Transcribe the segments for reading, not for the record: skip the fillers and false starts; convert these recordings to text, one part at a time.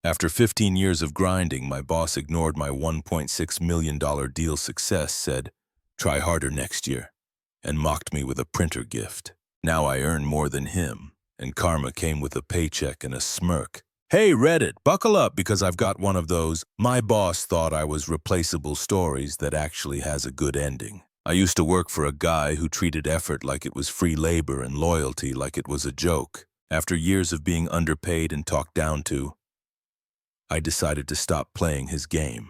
After 15 years of grinding, my boss ignored my $1.6 million deal success, said, "Try harder next year," and mocked me with a printer gift. Now I earn more than him, and karma came with a paycheck and a smirk. Hey, Reddit, buckle up because I've got one of those "my boss thought I was replaceable" stories that actually has a good ending. I used to work for a guy who treated effort like it was free labor and loyalty like it was a joke. After years of being underpaid and talked down to, I decided to stop playing his game.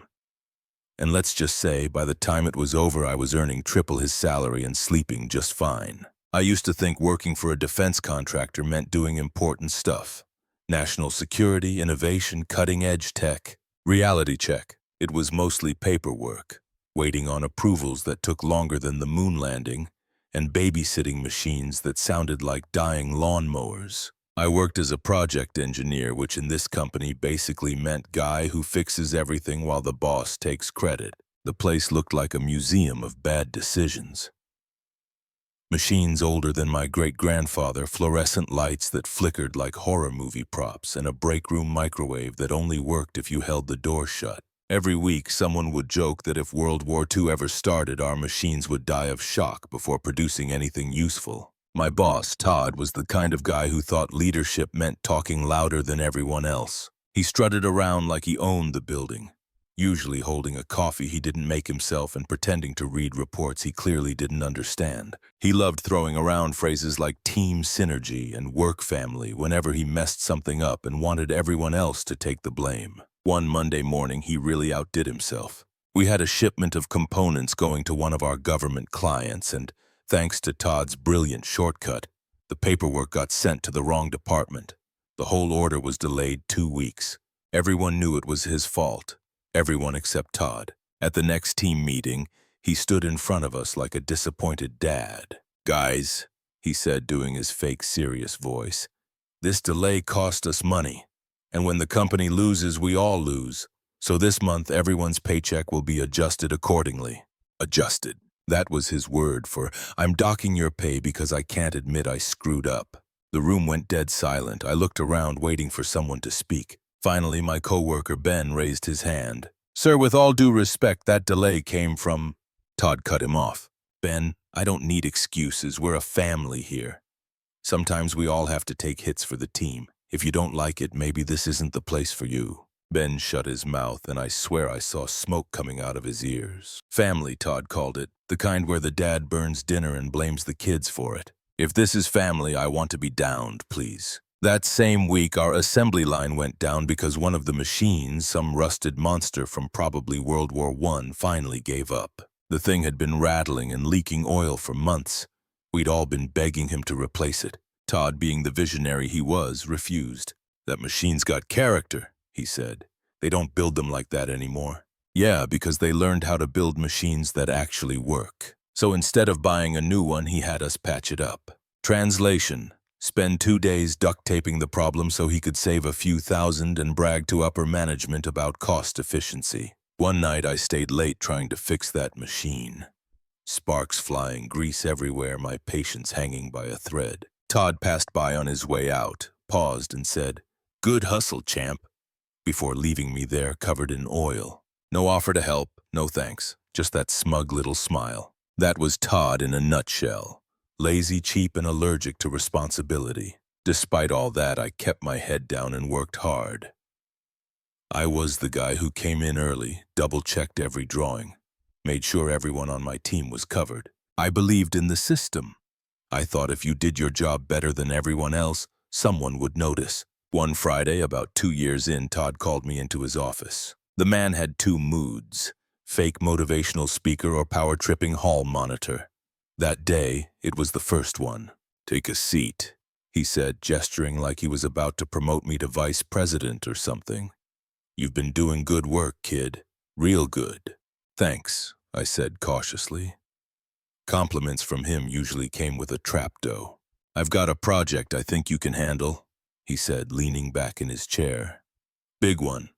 And let's just say, by the time it was over, I was earning triple his salary and sleeping just fine. I used to think working for a defense contractor meant doing important stuff. National security, innovation, cutting-edge tech. Reality check. It was mostly paperwork, waiting on approvals that took longer than the moon landing, and babysitting machines that sounded like dying lawnmowers. I worked as a project engineer, which in this company basically meant guy who fixes everything while the boss takes credit. The place looked like a museum of bad decisions. Machines older than my great-grandfather, fluorescent lights that flickered like horror movie props, and a break-room microwave that only worked if you held the door shut. Every week, someone would joke that if World War II ever started, our machines would die of shock before producing anything useful. My boss, Todd, was the kind of guy who thought leadership meant talking louder than everyone else. He strutted around like he owned the building, usually holding a coffee he didn't make himself and pretending to read reports he clearly didn't understand. He loved throwing around phrases like team synergy and work family whenever he messed something up and wanted everyone else to take the blame. One Monday morning, he really outdid himself. We had a shipment of components going to one of our government clients, and thanks to Todd's brilliant shortcut, the paperwork got sent to the wrong department. The whole order was delayed 2 weeks. Everyone knew it was his fault. Everyone except Todd. At the next team meeting, he stood in front of us like a disappointed dad. "Guys," he said, doing his fake serious voice, "this delay cost us money. And when the company loses, we all lose. So this month, everyone's paycheck will be adjusted accordingly." Adjusted. That was his word for, "I'm docking your pay because I can't admit I screwed up." The room went dead silent. I looked around, waiting for someone to speak. Finally, my coworker Ben raised his hand. "Sir, with all due respect, that delay came from—" Todd cut him off. "Ben, I don't need excuses. We're a family here. Sometimes we all have to take hits for the team. If you don't like it, maybe this isn't the place for you." Ben shut his mouth, and I swear I saw smoke coming out of his ears. Family, Todd called it, the kind where the dad burns dinner and blames the kids for it. If this is family, I want to be downed, please. That same week, our assembly line went down because one of the machines, some rusted monster from probably World War I, finally gave up. The thing had been rattling and leaking oil for months. We'd all been begging him to replace it. Todd, being the visionary he was, refused. "That machine's got character," he said. "They don't build them like that anymore." Yeah, because they learned how to build machines that actually work. So instead of buying a new one, he had us patch it up. Translation: spend 2 days duct taping the problem so he could save a few thousand and brag to upper management about cost efficiency. One night I stayed late trying to fix that machine. Sparks flying, grease everywhere, my patience hanging by a thread. Todd passed by on his way out, paused and said, "Good hustle, champ," before leaving me there covered in oil. No offer to help, no thanks, just that smug little smile. That was Todd in a nutshell. Lazy, cheap, and allergic to responsibility. Despite all that, I kept my head down and worked hard. I was the guy who came in early, double-checked every drawing, made sure everyone on my team was covered. I believed in the system. I thought if you did your job better than everyone else, someone would notice. One Friday, about 2 years in, Todd called me into his office. The man had 2 moods: fake motivational speaker or power-tripping hall monitor. That day, it was the first one. "Take a seat," he said, gesturing like he was about to promote me to vice president or something. "You've been doing good work, kid. Real good." "Thanks," I said cautiously. Compliments from him usually came with a trapdoor. "I've got a project I think you can handle," he said, leaning back in his chair. "Big one.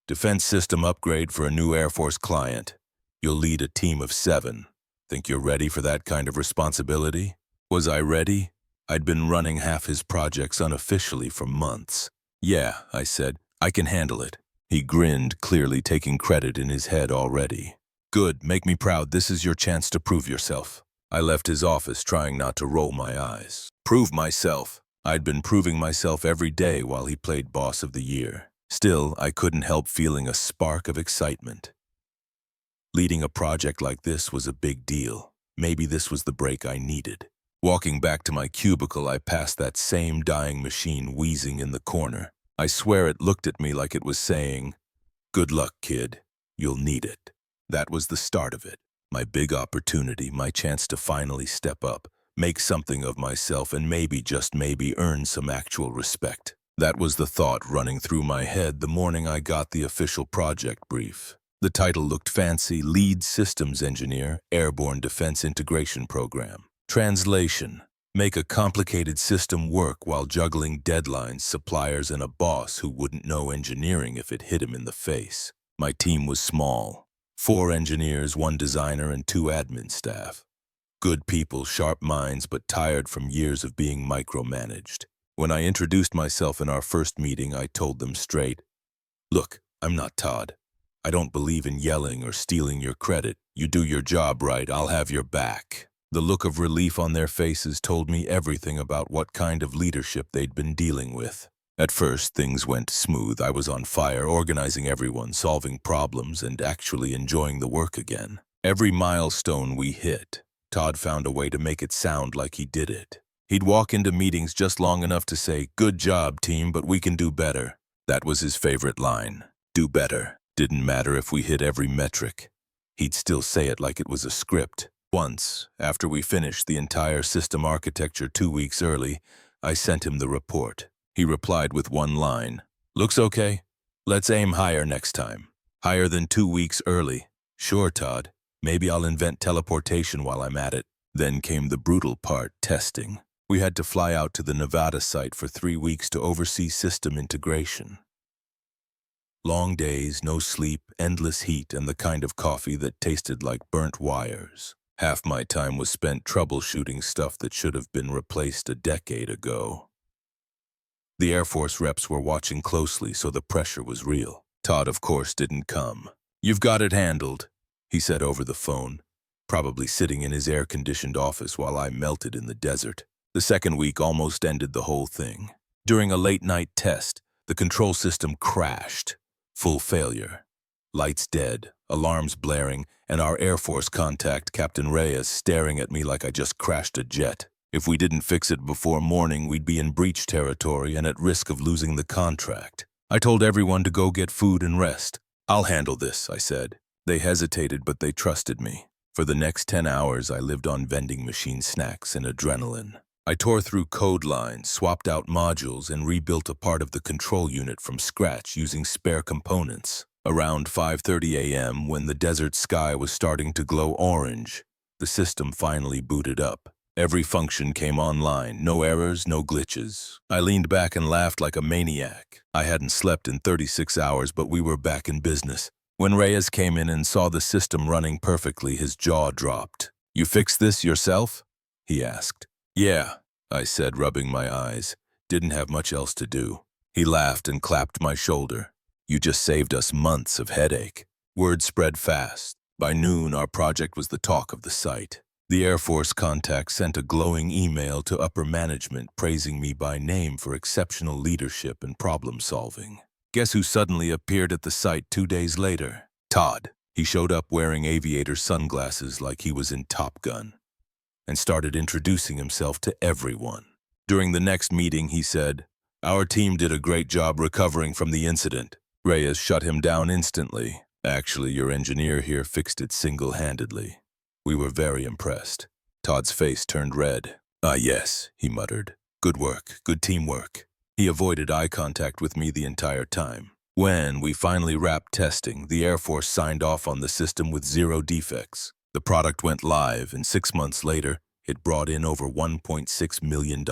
Defense system upgrade for a new Air Force client. You'll lead a team of 7. Think you're ready for that kind of responsibility?" Was I ready? I'd been running half his projects unofficially for months. "Yeah," I said. I can handle it. He grinned, clearly taking credit in his head already. Good, make me proud. This is your chance to prove yourself. I left his office trying not to roll my eyes. Prove myself. I'd been proving myself every day while he played Boss of the Year. Still, I couldn't help feeling a spark of excitement. Leading a project like this was a big deal. Maybe this was the break I needed. Walking back to my cubicle, I passed that same dying machine wheezing in the corner. I swear it looked at me like it was saying, "Good luck, kid. You'll need it." That was the start of it. My big opportunity, my chance to finally step up, make something of myself, and maybe, just maybe, earn some actual respect. That was the thought running through my head the morning I got the official project brief. The title looked fancy: Lead Systems Engineer, Airborne Defense Integration Program. Translation: make a complicated system work while juggling deadlines, suppliers, and a boss who wouldn't know engineering if it hit him in the face. My team was small. 4 engineers, 1 designer, and 2 admin staff. Good people, sharp minds, but tired from years of being micromanaged. When I introduced myself in our first meeting, I told them straight, "Look, I'm not Todd. I don't believe in yelling or stealing your credit. You do your job right, I'll have your back." The look of relief on their faces told me everything about what kind of leadership they'd been dealing with. At first, things went smooth. I was on fire, organizing everyone, solving problems, and actually enjoying the work again. Every milestone we hit, Todd found a way to make it sound like he did it. He'd walk into meetings just long enough to say, "Good job, team, but we can do better." That was his favorite line. Do better. Didn't matter if we hit every metric. He'd still say it like it was a script. Once, after we finished the entire system architecture 2 weeks early, I sent him the report. He replied with one line, "Looks okay. Let's aim higher next time." Higher than 2 weeks early. Sure, Todd. Maybe I'll invent teleportation while I'm at it. Then came the brutal part, testing. We had to fly out to the Nevada site for 3 weeks to oversee system integration. Long days, no sleep, endless heat, and the kind of coffee that tasted like burnt wires. Half my time was spent troubleshooting stuff that should have been replaced a decade ago. The Air Force reps were watching closely, so the pressure was real. Todd, of course, didn't come. "You've got it handled," he said over the phone, probably sitting in his air-conditioned office while I melted in the desert. The second week almost ended the whole thing. During a late-night test, the control system crashed. Full failure. Lights dead, alarms blaring, and our Air Force contact, Captain Reyes, staring at me like I just crashed a jet. If we didn't fix it before morning, we'd be in breach territory and at risk of losing the contract. I told everyone to go get food and rest. "I'll handle this," I said. They hesitated, but they trusted me. For the next 10 hours, I lived on vending machine snacks and adrenaline. I tore through code lines, swapped out modules, and rebuilt a part of the control unit from scratch using spare components. Around 5:30 a.m., when the desert sky was starting to glow orange, the system finally booted up. Every function came online, no errors, no glitches. I leaned back and laughed like a maniac. I hadn't slept in 36 hours, but we were back in business. When Reyes came in and saw the system running perfectly, his jaw dropped. "You fixed this yourself?" he asked. "Yeah," I said, rubbing my eyes. Didn't have much else to do. He laughed and clapped my shoulder. "You just saved us months of headache." Word spread fast. By noon, our project was the talk of the site. The Air Force contact sent a glowing email to upper management praising me by name for exceptional leadership and problem solving. Guess who suddenly appeared at the site 2 days later? Todd. He showed up wearing aviator sunglasses like he was in Top Gun and started introducing himself to everyone. During the next meeting, he said, "Our team did a great job recovering from the incident." Reyes shut him down instantly. "Actually, your engineer here fixed it single-handedly." We were very impressed. Todd's face turned red. "Ah, yes," he muttered. "Good work, good teamwork." He avoided eye contact with me the entire time. When we finally wrapped testing, the Air Force signed off on the system with 0 defects. The product went live, and 6 months later, it brought in over $1.6 million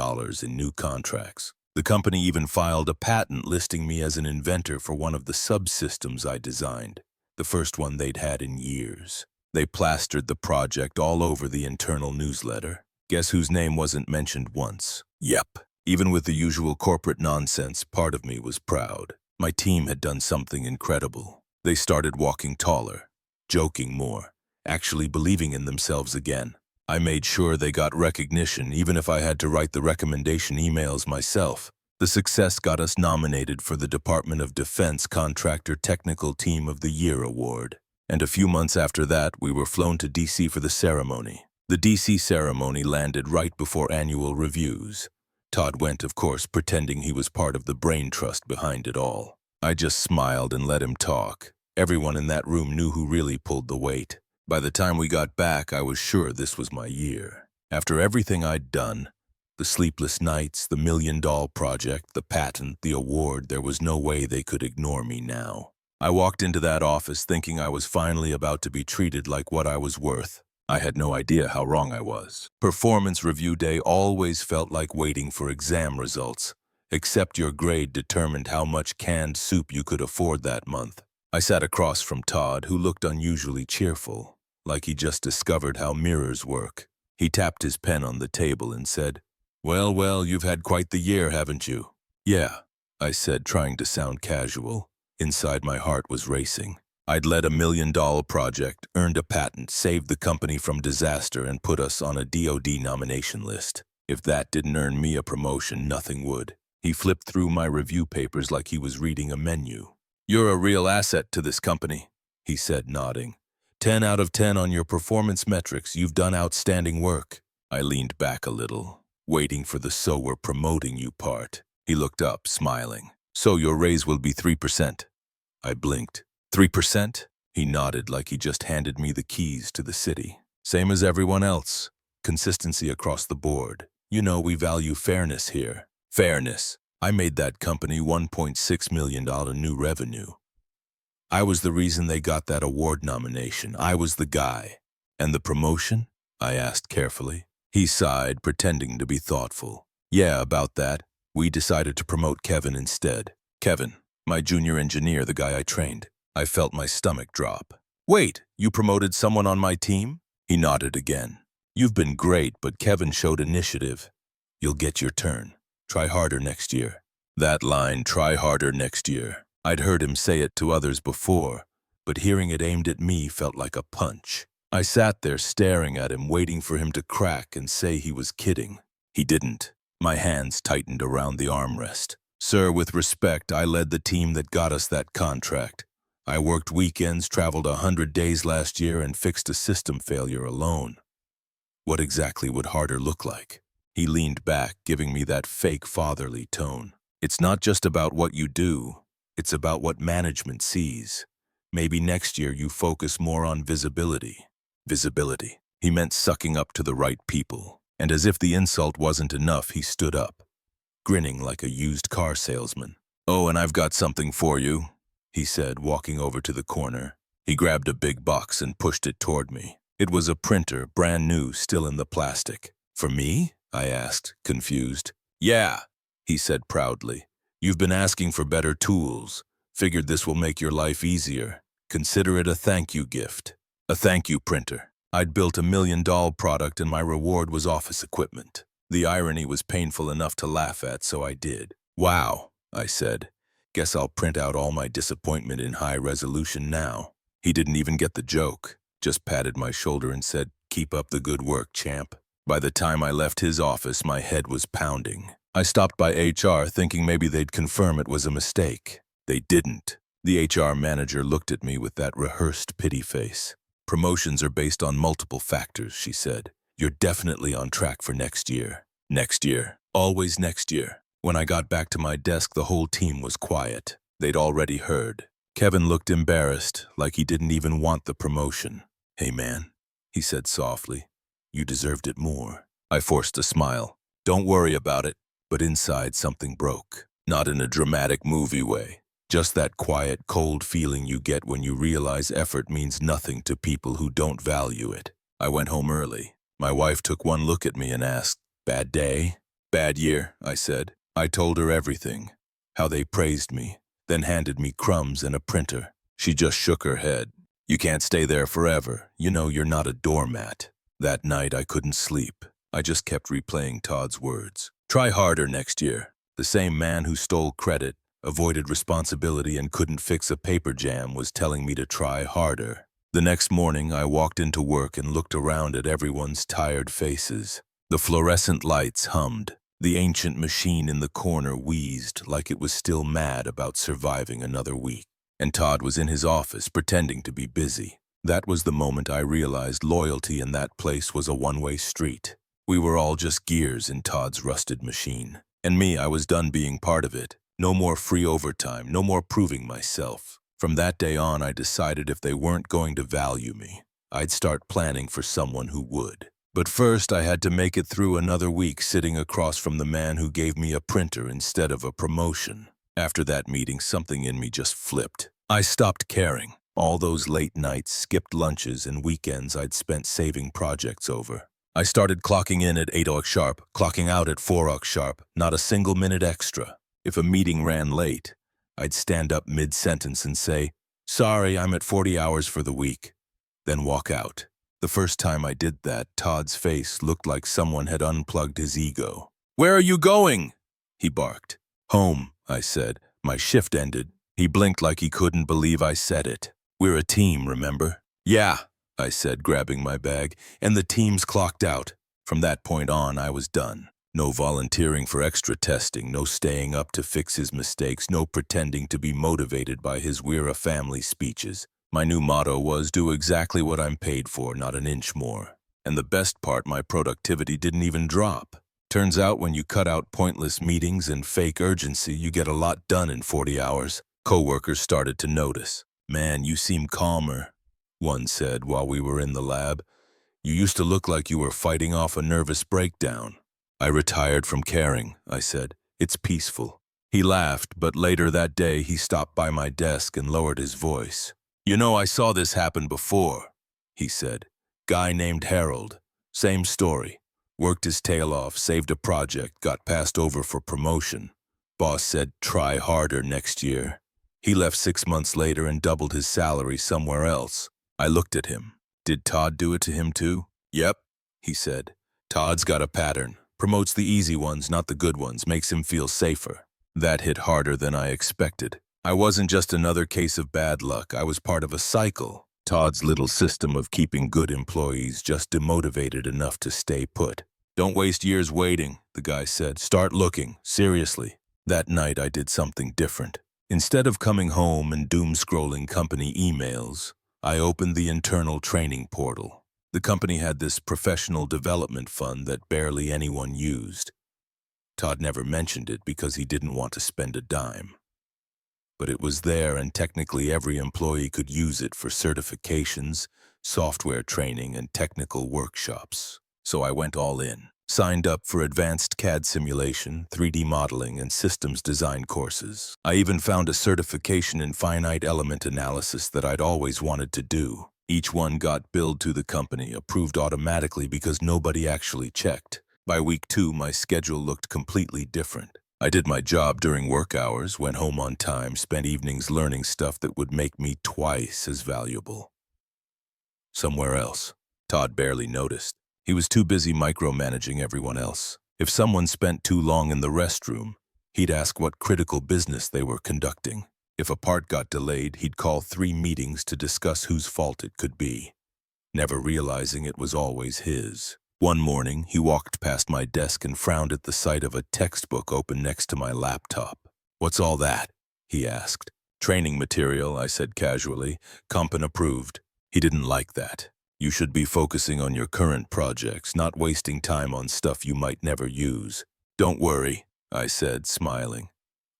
in new contracts. The company even filed a patent listing me as an inventor for one of the subsystems I designed, the first one they'd had in years. They plastered the project all over the internal newsletter. Guess whose name wasn't mentioned once? Yep. Even with the usual corporate nonsense, part of me was proud. My team had done something incredible. They started walking taller, joking more, actually believing in themselves again. I made sure they got recognition even if I had to write the recommendation emails myself. The success got us nominated for the Department of Defense Contractor Technical Team of the Year award. And a few months after that, we were flown to DC for the ceremony. The DC ceremony landed right before annual reviews. Todd went, of course, pretending he was part of the brain trust behind it all. I just smiled and let him talk. Everyone in that room knew who really pulled the weight. By the time we got back, I was sure this was my year. After everything I'd done, the sleepless nights, the $1 million project, the patent, the award, there was no way they could ignore me now. I walked into that office thinking I was finally about to be treated like what I was worth. I had no idea how wrong I was. Performance review day always felt like waiting for exam results, except your grade determined how much canned soup you could afford that month. I sat across from Todd, who looked unusually cheerful, like he just discovered how mirrors work. He tapped his pen on the table and said, Well, you've had quite the year, haven't you?" "Yeah," I said, trying to sound casual. Inside, my heart was racing. I'd led a $1 million project, earned a patent, saved the company from disaster, and put us on a DoD nomination list. If that didn't earn me a promotion, nothing would. He flipped through my review papers like he was reading a menu. "You're a real asset to this company," he said, nodding. 10 out of 10 on your performance metrics. You've done outstanding work." I leaned back a little, waiting for the "so we're promoting you" part. He looked up, smiling. "So your raise will be 3%. I blinked. 3%? He nodded like he just handed me the keys to the city. "Same as everyone else. Consistency across the board. You know we value fairness here." Fairness. I made that company $1.6 million new revenue. I was the reason they got that award nomination. I was the guy. "And the promotion?" I asked carefully. He sighed, pretending to be thoughtful. "Yeah, about that. We decided to promote Kevin instead." Kevin, my junior engineer, the guy I trained. I felt my stomach drop. "Wait, you promoted someone on my team?" He nodded again. "You've been great, but Kevin showed initiative. You'll get your turn. Try harder next year." That line, "try harder next year," I'd heard him say it to others before, but hearing it aimed at me felt like a punch. I sat there staring at him, waiting for him to crack and say he was kidding. He didn't. My hands tightened around the armrest. "Sir, with respect, I led the team that got us that contract. I worked weekends, traveled 100 days last year, and fixed a system failure alone." What exactly would harder look like? He leaned back, giving me that fake fatherly tone. "It's not just about what you do. It's about what management sees. Maybe next year you focus more on visibility." Visibility. He meant sucking up to the right people. And as if the insult wasn't enough, he stood up, grinning like a used car salesman. "Oh, and I've got something for you," he said, walking over to the corner. He grabbed a big box and pushed it toward me. It was a printer, brand new, still in the plastic. "For me?" I asked, confused. "Yeah," he said proudly. "You've been asking for better tools. Figured this will make your life easier. Consider it a thank you gift." A thank you printer. I'd built a $1 million product and my reward was office equipment. The irony was painful enough to laugh at, so I did. "Wow," I said. "Guess I'll print out all my disappointment in high resolution now." He didn't even get the joke, just patted my shoulder and said, "Keep up the good work, champ." By the time I left his office, my head was pounding. I stopped by HR thinking maybe they'd confirm it was a mistake. They didn't. The HR manager looked at me with that rehearsed pity face. "Promotions are based on multiple factors," she said. "You're definitely on track for next year." Next year. Always next year. When I got back to my desk, the whole team was quiet. They'd already heard. Kevin looked embarrassed, like he didn't even want the promotion. "Hey man," he said softly. "You deserved it more." I forced a smile. "Don't worry about it." But inside, something broke. Not in a dramatic movie way. Just that quiet, cold feeling you get when you realize effort means nothing to people who don't value it. I went home early. My wife took one look at me and asked, "Bad day?" "Bad year," I said. I told her everything. How they praised me, then handed me crumbs and a printer. She just shook her head. "You can't stay there forever. You know you're not a doormat." That night I couldn't sleep. I just kept replaying Todd's words. "Try harder next year." The same man who stole credit, avoided responsibility, and couldn't fix a paper jam was telling me to try harder. The next morning, I walked into work and looked around at everyone's tired faces. The fluorescent lights hummed. The ancient machine in the corner wheezed like it was still mad about surviving another week. And Todd was in his office pretending to be busy. That was the moment I realized loyalty in that place was a one-way street. We were all just gears in Todd's rusted machine. And me, I was done being part of it. No more free overtime, no more proving myself. From that day on, I decided if they weren't going to value me, I'd start planning for someone who would. But first, I had to make it through another week sitting across from the man who gave me a printer instead of a promotion. After that meeting, something in me just flipped. I stopped caring. All those late nights, skipped lunches, and weekends I'd spent saving projects over. I started clocking in at 8 o'clock sharp, clocking out at 4 o'clock sharp, not a single minute extra. If a meeting ran late, I'd stand up mid-sentence and say, "Sorry, I'm at 40 hours for the week," then walk out. The first time I did that, Todd's face looked like someone had unplugged his ego. "Where are you going?" he barked. "Home," I said. "My shift ended." He blinked like he couldn't believe I said it. "We're a team, remember?" "Yeah," I said, grabbing my bag, and the teams clocked out. From that point on, I was done. No volunteering for extra testing, no staying up to fix his mistakes, no pretending to be motivated by his "we're a family" speeches. My new motto was, do exactly what I'm paid for, not an inch more. And the best part, my productivity didn't even drop. Turns out when you cut out pointless meetings and fake urgency, you get a lot done in 40 hours. Coworkers started to notice. "Man, you seem calmer," one said while we were in the lab. "You used to look like you were fighting off a nervous breakdown." "I retired from caring," I said. "It's peaceful." He laughed, but later that day he stopped by my desk and lowered his voice. "You know, I saw this happen before," he said. "Guy named Harold. Same story. Worked his tail off, saved a project, got passed over for promotion. Boss said, try harder next year. He left 6 months later and doubled his salary somewhere else." I looked at him. "Did Todd do it to him too?" "Yep," he said. "Todd's got a pattern. Promotes the easy ones, not the good ones, makes him feel safer." That hit harder than I expected. I wasn't just another case of bad luck. I was part of a cycle. Todd's little system of keeping good employees just demotivated enough to stay put. "Don't waste years waiting," the guy said. "Start looking, seriously." That night I did something different. Instead of coming home and doom-scrolling company emails, I opened the internal training portal. The company had this professional development fund that barely anyone used. Todd never mentioned it because he didn't want to spend a dime. But it was there, and technically every employee could use it for certifications, software training, and technical workshops. So I went all in. Signed up for advanced CAD simulation, 3D modeling, and systems design courses. I even found a certification in finite element analysis that I'd always wanted to do. Each one got billed to the company, approved automatically because nobody actually checked. By week 2, my schedule looked completely different. I did my job during work hours, went home on time, spent evenings learning stuff that would make me twice as valuable. Somewhere else, Todd barely noticed. He was too busy micromanaging everyone else. If someone spent too long in the restroom, he'd ask what critical business they were conducting. If a part got delayed, he'd call 3 meetings to discuss whose fault it could be, never realizing it was always his. One morning, he walked past my desk and frowned at the sight of a textbook open next to my laptop. "What's all that?" he asked. "Training material," I said casually. "Compen approved." He didn't like that. "You should be focusing on your current projects, not wasting time on stuff you might never use." "Don't worry," I said, smiling.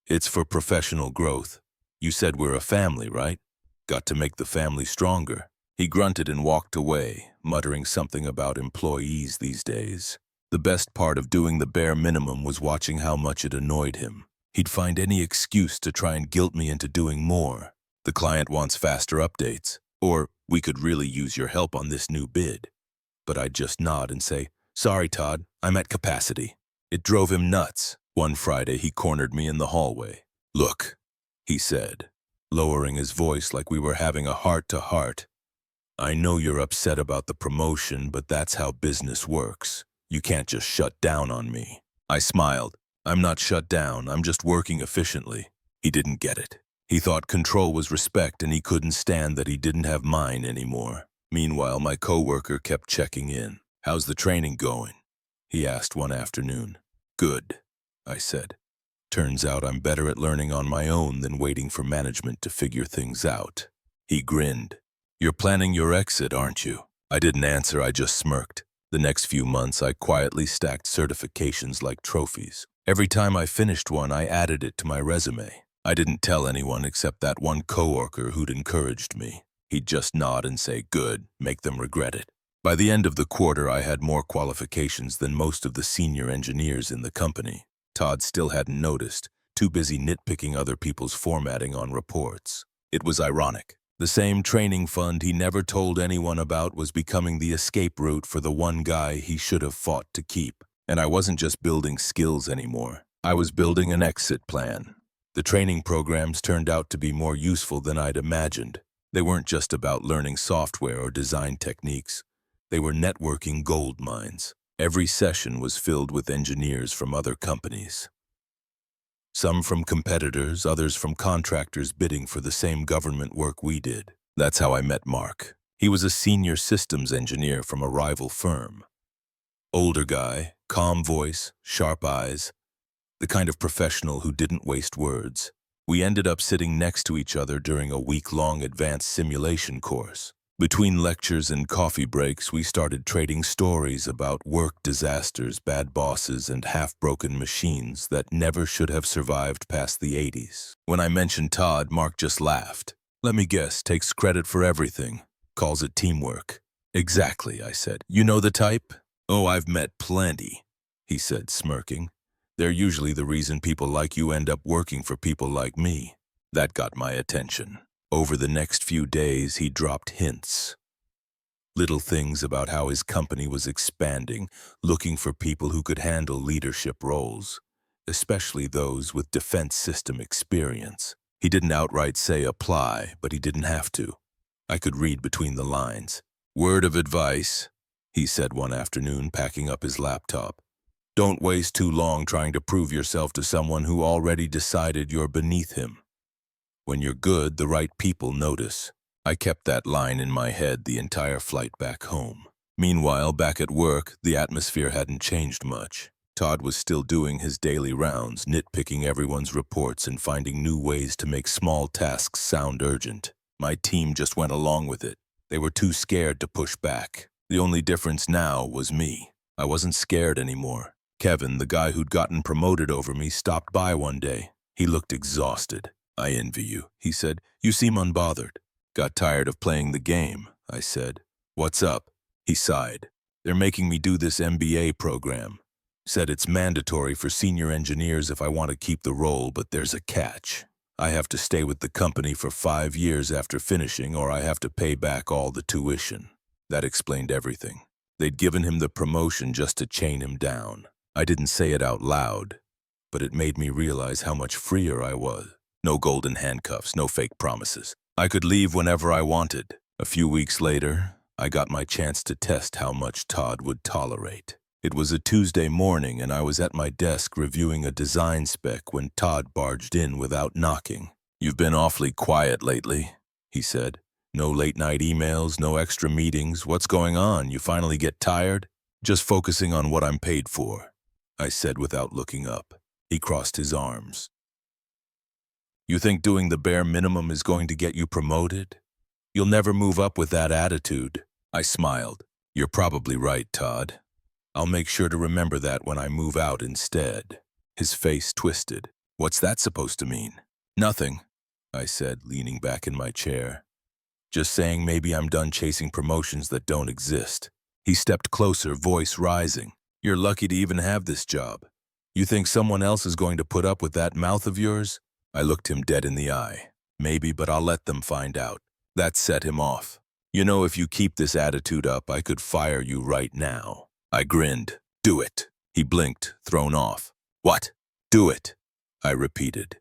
"It's for professional growth. You said we're a family, right? Got to make the family stronger." He grunted and walked away, muttering something about employees these days. The best part of doing the bare minimum was watching how much it annoyed him. He'd find any excuse to try and guilt me into doing more. "The client wants faster updates," or "we could really use your help on this new bid." But I'd just nod and say, "Sorry, Todd, I'm at capacity." It drove him nuts. One Friday, he cornered me in the hallway. "Look," he said, lowering his voice like we were having a heart-to-heart. "I know you're upset about the promotion, but that's how business works. You can't just shut down on me." I smiled. "I'm not shut down, I'm just working efficiently." He didn't get it. He thought control was respect and he couldn't stand that he didn't have mine anymore. Meanwhile, my coworker kept checking in. "How's the training going?" he asked one afternoon. "Good," I said. "Turns out I'm better at learning on my own than waiting for management to figure things out." He grinned. "You're planning your exit, aren't you?" I didn't answer, I just smirked. The next few months, I quietly stacked certifications like trophies. Every time I finished one, I added it to my resume. I didn't tell anyone except that one coworker who'd encouraged me. He'd just nod and say, "Good, make them regret it." By the end of the quarter, I had more qualifications than most of the senior engineers in the company. Todd still hadn't noticed, too busy nitpicking other people's formatting on reports. It was ironic. The same training fund he never told anyone about was becoming the escape route for the one guy he should have fought to keep. And I wasn't just building skills anymore. I was building an exit plan. The training programs turned out to be more useful than I'd imagined. They weren't just about learning software or design techniques. They were networking gold mines. Every session was filled with engineers from other companies. Some from competitors, others from contractors bidding for the same government work we did. That's how I met Mark. He was a senior systems engineer from a rival firm. Older guy, calm voice, sharp eyes, the kind of professional who didn't waste words. We ended up sitting next to each other during a week-long advanced simulation course. Between lectures and coffee breaks, we started trading stories about work disasters, bad bosses, and half-broken machines that never should have survived past the 80s. When I mentioned Todd, Mark just laughed. "Let me guess, takes credit for everything. Calls it teamwork." "Exactly," I said. "You know the type?" "Oh, I've met plenty," he said, smirking. "They're usually the reason people like you end up working for people like me." That got my attention. Over the next few days, he dropped hints. Little things about how his company was expanding, looking for people who could handle leadership roles, especially those with defense system experience. He didn't outright say apply, but he didn't have to. I could read between the lines. "Word of advice," he said one afternoon, packing up his laptop. "Don't waste too long trying to prove yourself to someone who already decided you're beneath him. When you're good, the right people notice." I kept that line in my head the entire flight back home. Meanwhile, back at work, the atmosphere hadn't changed much. Todd was still doing his daily rounds, nitpicking everyone's reports and finding new ways to make small tasks sound urgent. My team just went along with it. They were too scared to push back. The only difference now was me. I wasn't scared anymore. Kevin, the guy who'd gotten promoted over me, stopped by one day. He looked exhausted. "I envy you," he said. "You seem unbothered." "Got tired of playing the game," I said. "What's up?" He sighed. "They're making me do this MBA program. Said it's mandatory for senior engineers if I want to keep the role, but there's a catch. I have to stay with the company for 5 years after finishing, or I have to pay back all the tuition." That explained everything. They'd given him the promotion just to chain him down. I didn't say it out loud, but it made me realize how much freer I was. No golden handcuffs, no fake promises. I could leave whenever I wanted. A few weeks later, I got my chance to test how much Todd would tolerate. It was a Tuesday morning, and I was at my desk reviewing a design spec when Todd barged in without knocking. "You've been awfully quiet lately," he said. "No late-night emails, no extra meetings. What's going on? You finally get tired?" "Just focusing on what I'm paid for," I said without looking up. He crossed his arms. "You think doing the bare minimum is going to get you promoted? You'll never move up with that attitude." I smiled. "You're probably right, Todd. I'll make sure to remember that when I move out instead." His face twisted. "What's that supposed to mean?" "Nothing," I said, leaning back in my chair. "Just saying maybe I'm done chasing promotions that don't exist." He stepped closer, voice rising. "You're lucky to even have this job. You think someone else is going to put up with that mouth of yours?" I looked him dead in the eye. "Maybe, but I'll let them find out." That set him off. "You know, if you keep this attitude up, I could fire you right now." I grinned. "Do it." He blinked, thrown off. "What?" "Do it," I repeated.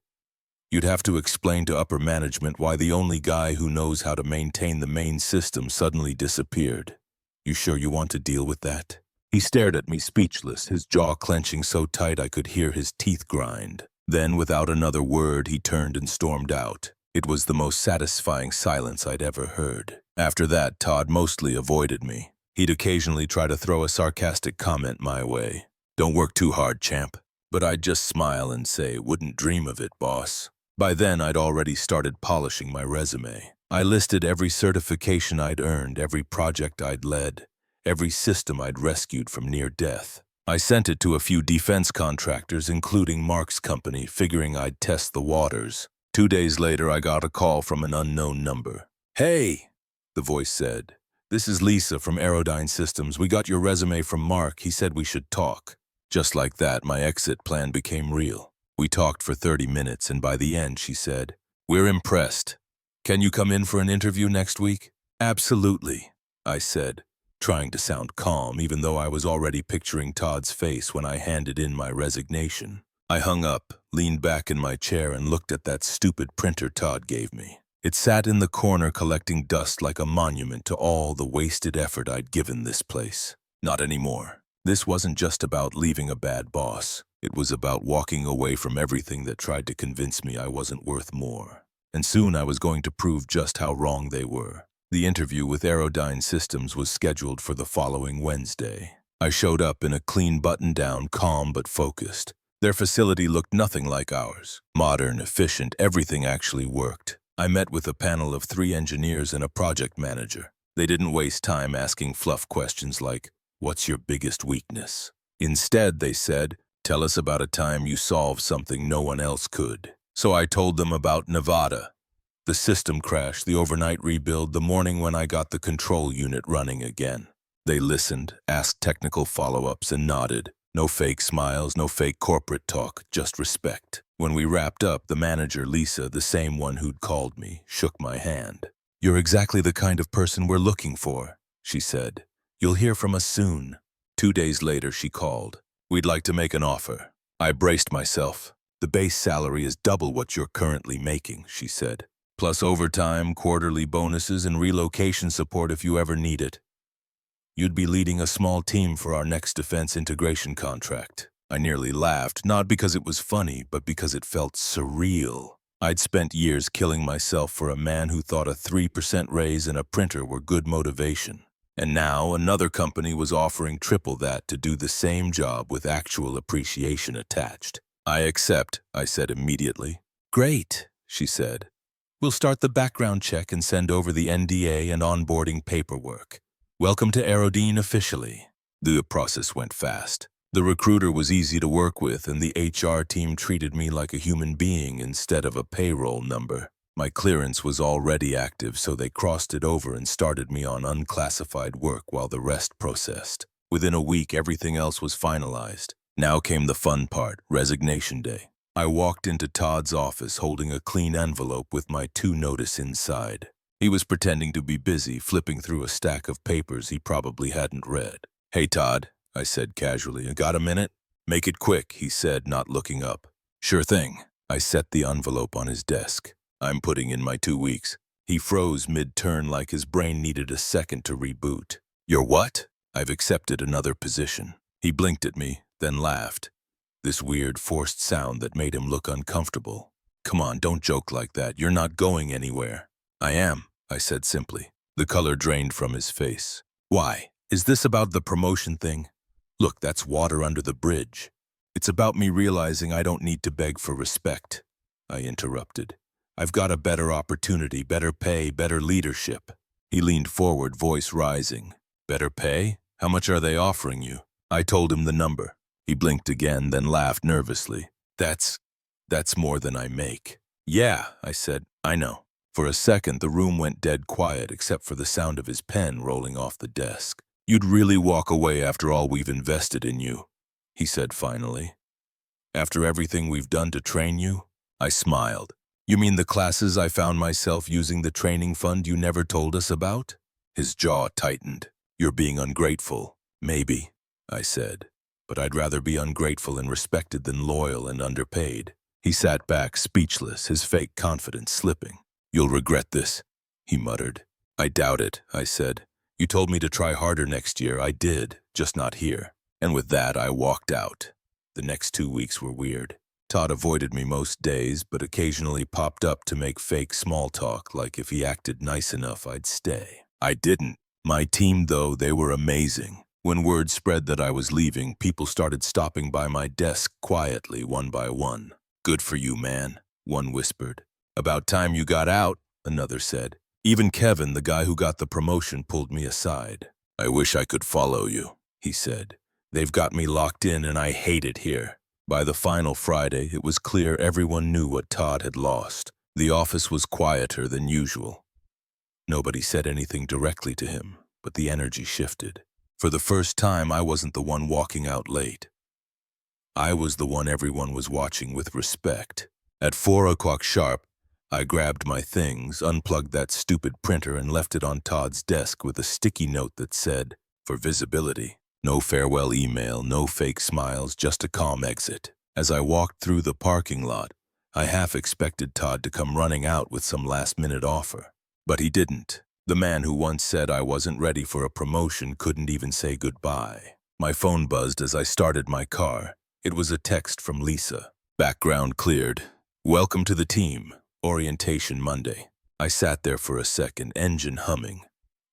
"You'd have to explain to upper management why the only guy who knows how to maintain the main system suddenly disappeared. You sure you want to deal with that?" He stared at me speechless, his jaw clenching so tight I could hear his teeth grind. Then, without another word, he turned and stormed out. It was the most satisfying silence I'd ever heard. After that, Todd mostly avoided me. He'd occasionally try to throw a sarcastic comment my way. "Don't work too hard, champ." But I'd just smile and say, "Wouldn't dream of it, boss." By then, I'd already started polishing my resume. I listed every certification I'd earned, every project I'd led, every system I'd rescued from near death. I sent it to a few defense contractors, including Mark's company, figuring I'd test the waters. 2 days later, I got a call from an unknown number. "Hey," the voice said. "This is Lisa from Aerodyne Systems. We got your resume from Mark. He said we should talk." Just like that, my exit plan became real. We talked for 30 minutes, and by the end, she said, "We're impressed. Can you come in for an interview next week?" "Absolutely," I said, trying to sound calm, even though I was already picturing Todd's face when I handed in my resignation. I hung up, leaned back in my chair, and looked at that stupid printer Todd gave me. It sat in the corner collecting dust like a monument to all the wasted effort I'd given this place. Not anymore. This wasn't just about leaving a bad boss. It was about walking away from everything that tried to convince me I wasn't worth more. And soon I was going to prove just how wrong they were. The interview with Aerodyne Systems was scheduled for the following Wednesday. I showed up in a clean button-down, calm but focused. Their facility looked nothing like ours. Modern, efficient, everything actually worked. I met with a panel of 3 engineers and a project manager. They didn't waste time asking fluff questions like, "What's your biggest weakness?" Instead, they said, "Tell us about a time you solved something no one else could." So I told them about Nevada. The system crash, the overnight rebuild, the morning when I got the control unit running again. They listened, asked technical follow-ups, and nodded. No fake smiles, no fake corporate talk, just respect. When we wrapped up, the manager, Lisa, the same one who'd called me, shook my hand. "You're exactly the kind of person we're looking for," she said. "You'll hear from us soon." 2 days later, she called. "We'd like to make an offer." I braced myself. "The base salary is double what you're currently making," she said. "Plus overtime, quarterly bonuses, and relocation support if you ever need it. You'd be leading a small team for our next defense integration contract." I nearly laughed, not because it was funny, but because it felt surreal. I'd spent years killing myself for a man who thought a 3% raise and a printer were good motivation. And now another company was offering triple that to do the same job with actual appreciation attached. "I accept," I said immediately. "Great," she said. "We'll start the background check and send over the NDA and onboarding paperwork. Welcome to Aerodyne officially." The process went fast. The recruiter was easy to work with, and the HR team treated me like a human being instead of a payroll number. My clearance was already active, so they crossed it over and started me on unclassified work while the rest processed. Within a week, everything else was finalized. Now came the fun part, resignation day. I walked into Todd's office holding a clean envelope with my 2 notice inside. He was pretending to be busy, flipping through a stack of papers he probably hadn't read. "Hey, Todd," I said casually, "got a minute?" "Make it quick," he said, not looking up. "Sure thing." I set the envelope on his desk. "I'm putting in my 2 weeks. He froze mid-turn like his brain needed a second to reboot. "You're what?" "I've accepted another position." He blinked at me, then laughed. This weird, forced sound that made him look uncomfortable. "Come on, don't joke like that. You're not going anywhere." "I am," I said simply. The color drained from his face. "Why? Is this about the promotion thing?" "Look, that's water under the bridge. It's about me realizing I don't need to beg for respect," I interrupted. "I've got a better opportunity, better pay, better leadership." He leaned forward, voice rising. "Better pay? How much are they offering you?" I told him the number. He blinked again, then laughed nervously. That's more than I make." "Yeah," I said, "I know." For a second, the room went dead quiet except for the sound of his pen rolling off the desk. "You'd really walk away after all we've invested in you," he said finally. "After everything we've done to train you?" I smiled. "You mean the classes I found myself using the training fund you never told us about?" His jaw tightened. "You're being ungrateful." "Maybe," I said. "But I'd rather be ungrateful and respected than loyal and underpaid." He sat back, speechless, his fake confidence slipping. "You'll regret this," he muttered. "I doubt it," I said. "You told me to try harder next year. I did, just not here." And with that, I walked out. The next 2 weeks were weird. Todd avoided me most days, but occasionally popped up to make fake small talk, like if he acted nice enough, I'd stay. I didn't. My team, though, they were amazing. When word spread that I was leaving, people started stopping by my desk quietly, one by one. "Good for you, man," one whispered. "About time you got out," another said. Even Kevin, the guy who got the promotion, pulled me aside. "I wish I could follow you," he said. "They've got me locked in and I hate it here." By the final Friday, it was clear everyone knew what Todd had lost. The office was quieter than usual. Nobody said anything directly to him, but the energy shifted. For the first time, I wasn't the one walking out late. I was the one everyone was watching with respect. At 4 o'clock sharp, I grabbed my things, unplugged that stupid printer, and left it on Todd's desk with a sticky note that said, "For visibility." No farewell email, no fake smiles, just a calm exit. As I walked through the parking lot, I half expected Todd to come running out with some last-minute offer. But he didn't. The man who once said I wasn't ready for a promotion couldn't even say goodbye. My phone buzzed as I started my car. It was a text from Lisa. Background cleared. "Welcome to the team. Orientation Monday." I sat there for a second, engine humming,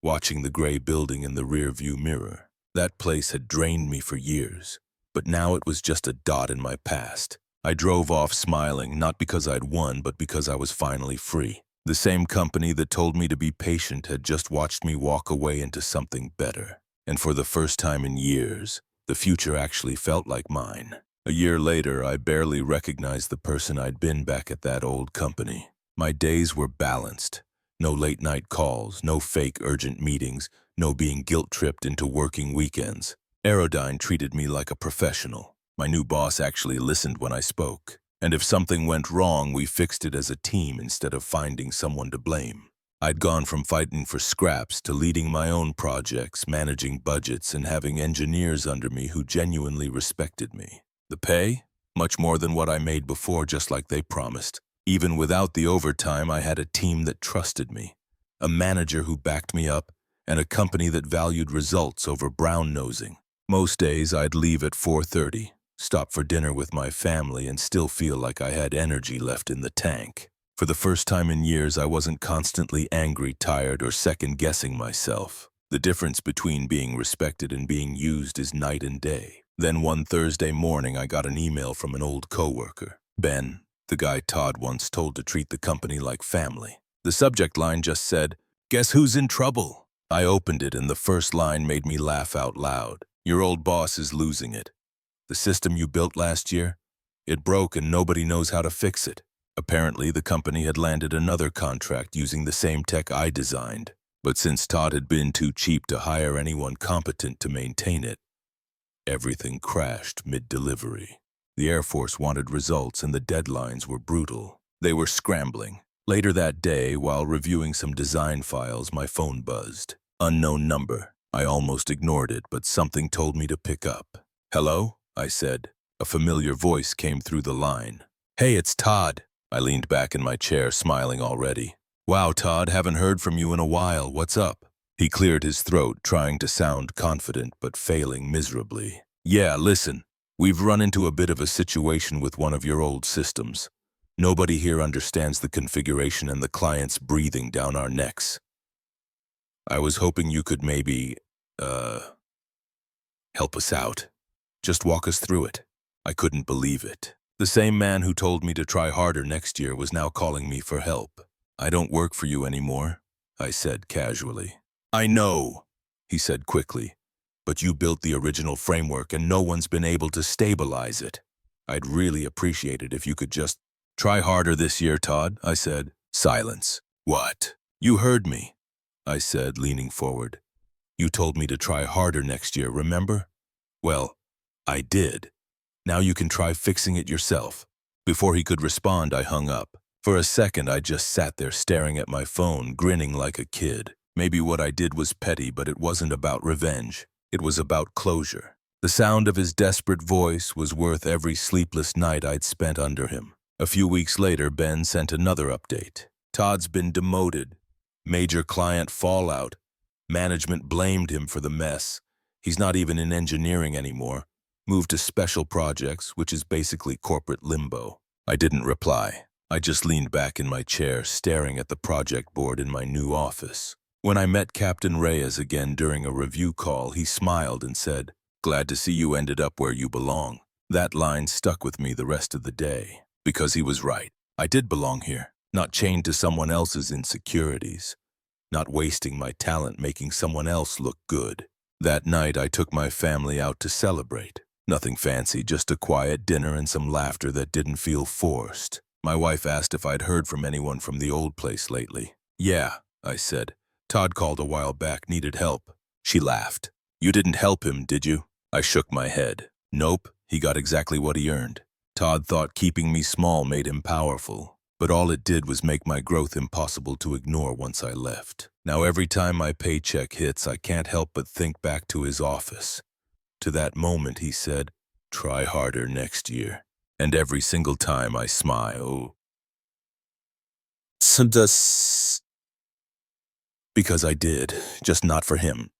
watching the gray building in the rearview mirror. That place had drained me for years, but now it was just a dot in my past. I drove off smiling, not because I'd won, but because I was finally free. The same company that told me to be patient had just watched me walk away into something better. And for the first time in years, the future actually felt like mine. A year later, I barely recognized the person I'd been back at that old company. My days were balanced. No late-night calls, no fake urgent meetings, no being guilt-tripped into working weekends. Aerodyne treated me like a professional. My new boss actually listened when I spoke. And if something went wrong, we fixed it as a team instead of finding someone to blame. I'd gone from fighting for scraps to leading my own projects, managing budgets, and having engineers under me who genuinely respected me. The pay? Much more than what I made before, just like they promised. Even without the overtime, I had a team that trusted me, a manager who backed me up, and a company that valued results over brown-nosing. Most days, I'd leave at 4:30, stop for dinner with my family, and still feel like I had energy left in the tank. For the first time in years, I wasn't constantly angry, tired, or second-guessing myself. The difference between being respected and being used is night and day. Then one Thursday morning, I got an email from an old coworker, Ben, the guy Todd once told to treat the company like family. The subject line just said, "Guess who's in trouble?" I opened it, and the first line made me laugh out loud. "Your old boss is losing it. The system you built last year? It broke and nobody knows how to fix it." Apparently, the company had landed another contract using the same tech I designed. But since Todd had been too cheap to hire anyone competent to maintain it, everything crashed mid-delivery. The Air Force wanted results and the deadlines were brutal. They were scrambling. Later that day, while reviewing some design files, my phone buzzed. Unknown number. I almost ignored it, but something told me to pick up. "Hello?" I said. A familiar voice came through the line. "Hey, it's Todd." I leaned back in my chair, smiling already. "Wow, Todd, haven't heard from you in a while. What's up?" He cleared his throat, trying to sound confident but failing miserably. "Yeah, listen. We've run into a bit of a situation with one of your old systems. Nobody here understands the configuration and the client's breathing down our necks. I was hoping you could maybe, help us out. Just walk us through it." I couldn't believe it. The same man who told me to try harder next year was now calling me for help. "I don't work for you anymore," I said casually. "I know," he said quickly, "but you built the original framework and no one's been able to stabilize it. I'd really appreciate it if you could just try harder this year, Todd," I said. Silence. "What? You heard me," I said, leaning forward. "You told me to try harder next year, remember? Well, I did. Now you can try fixing it yourself." Before he could respond, I hung up. For a second, I just sat there staring at my phone, grinning like a kid. Maybe what I did was petty, but it wasn't about revenge. It was about closure. The sound of his desperate voice was worth every sleepless night I'd spent under him. A few weeks later, Ben sent another update. "Todd's been demoted. Major client fallout. Management blamed him for the mess. He's not even in engineering anymore. Moved to special projects, which is basically corporate limbo. I didn't reply. I just leaned back in my chair, staring at the project board in my new office. When I met Captain Reyes again during a review call, he smiled and said, "Glad to see you ended up where you belong." That line stuck with me the rest of the day, because he was right. I did belong here, not chained to someone else's insecurities, not wasting my talent making someone else look good. That night, I took my family out to celebrate. Nothing fancy, just a quiet dinner and some laughter that didn't feel forced. My wife asked if I'd heard from anyone from the old place lately. "Yeah," I said. "Todd called a while back, needed help." She laughed. "You didn't help him, did you?" I shook my head. "Nope, he got exactly what he earned." Todd thought keeping me small made him powerful, but all it did was make my growth impossible to ignore once I left. Now every time my paycheck hits, I can't help but think back to his office. To that moment he said, "Try harder next year." And every single time I smile. Because I did, just not for him.